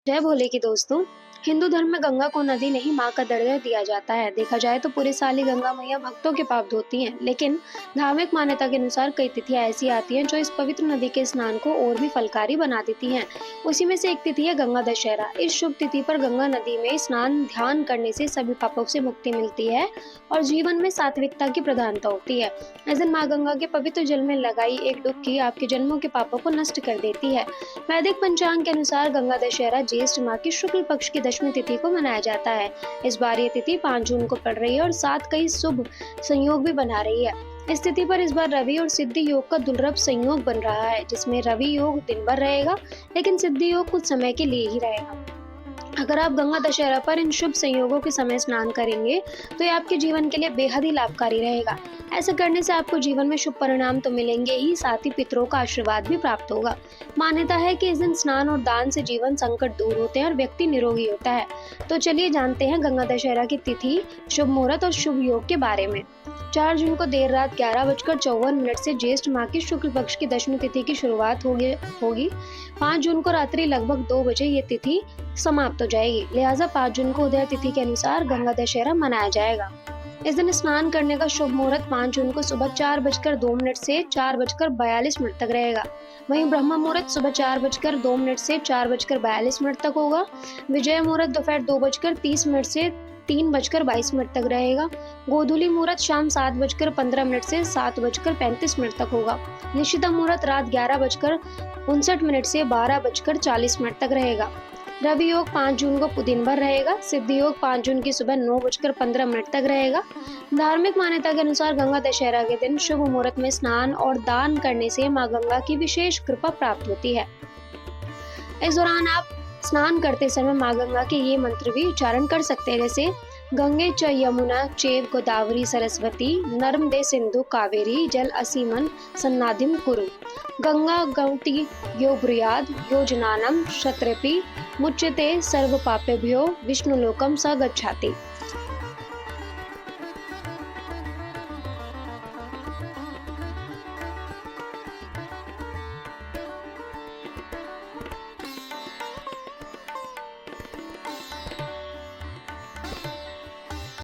जय भोले की दोस्तों। हिंदू धर्म में गंगा को नदी नहीं मां का दर्जा दिया जाता है। देखा जाए तो पूरे साल ही गंगा मैया भक्तों के पाप धोती हैं, लेकिन धार्मिक मान्यता के अनुसार कई तिथियां ऐसी आती हैं जो इस पवित्र नदी के स्नान को और भी फलकारी बना देती हैं। उसी में से एक तिथि है गंगा दशहरा। इस शुभ तिथि पर गंगा नदी में स्नान ध्यान करने से सभी पापों से मुक्ति मिलती है और जीवन में सात्विकता की प्रधानता होती है। इस दिन माँ गंगा के पवित्र जल में लगाई एक डुबकी आपके जन्मों के पापों को नष्ट कर देती है। वैदिक पंचांग के अनुसार गंगा दशहरा ज्येष्ठ माह की शुक्ल पक्ष की दशमी तिथि को मनाया जाता है। इस बार ये तिथि 5 जून को पड़ रही है और साथ कई शुभ संयोग भी बना रही है। इस तिथि पर इस बार रवि और सिद्धि योग का दुर्लभ संयोग बन रहा है, जिसमें रवि योग दिन भर रहेगा लेकिन सिद्धि योग कुछ समय के लिए ही रहेगा। अगर आप गंगा दशहरा पर इन शुभ संयोगों के समय स्नान करेंगे तो ये आपके जीवन के लिए बेहद ही लाभकारी रहेगा। ऐसा करने से आपको जीवन में शुभ परिणाम तो मिलेंगे ही, साथ ही पितरों का आशीर्वाद भी प्राप्त होगा। मान्यता है कि इस दिन स्नान और दान से जीवन संकट दूर होते हैं और व्यक्ति निरोगी होता है। तो चलिए जानते हैं गंगा दशहरा की तिथि, शुभ मुहूर्त और शुभ योग के बारे में। 4 जून को देर रात 11:54 से ज्येष्ठ माह की शुक्ल पक्ष की दशमी तिथि की शुरुआत होगी। 5 जून को रात्रि लगभग 2 बजे ये तिथि समाप्त हो जाएगी। लिहाजा 5 जून को उदय तिथि के अनुसार गंगा दशहरा मनाया जाएगा। इस दिन स्नान करने का शुभ मुहूर्त 5 जून को सुबह 4:02 से 4:42 तक रहेगा। वहीं ब्रह्म मुहूर्त सुबह 4:02 से 4:42 तक होगा। विजय मुहूर्त दोपहर 2:30 से 3:22 तक रहेगा। गोधूली मुहूर्त शाम 7:15 से 7:35 तक होगा। निशिता मुहूर्त रात 11:59 से 12:40 तक रहेगा। रवि योग 5 जून को दिन भर रहेगा। सिद्धि योग 5 जून की सुबह 9:15 तक रहेगा। धार्मिक मान्यता के अनुसार गंगा दशहरा के दिन शुभ मुहूर्त में स्नान और दान करने से माँ गंगा की विशेष कृपा प्राप्त होती है। इस दौरान आप स्नान करते समय माँ गंगा के ये मंत्र भी उच्चारण कर सकते हैं, जैसे गंगे च यमुना चैव गोदावरी सरस्वती नर्मदे सिंधु कावेरी जल असीमन सन्नाधिम कुरु गंगा गौती यो ब्रुयाद योजनानम शत्रपि मुच्यते सर्व पापेभ्यो विष्णुलोकम स गच्छाति।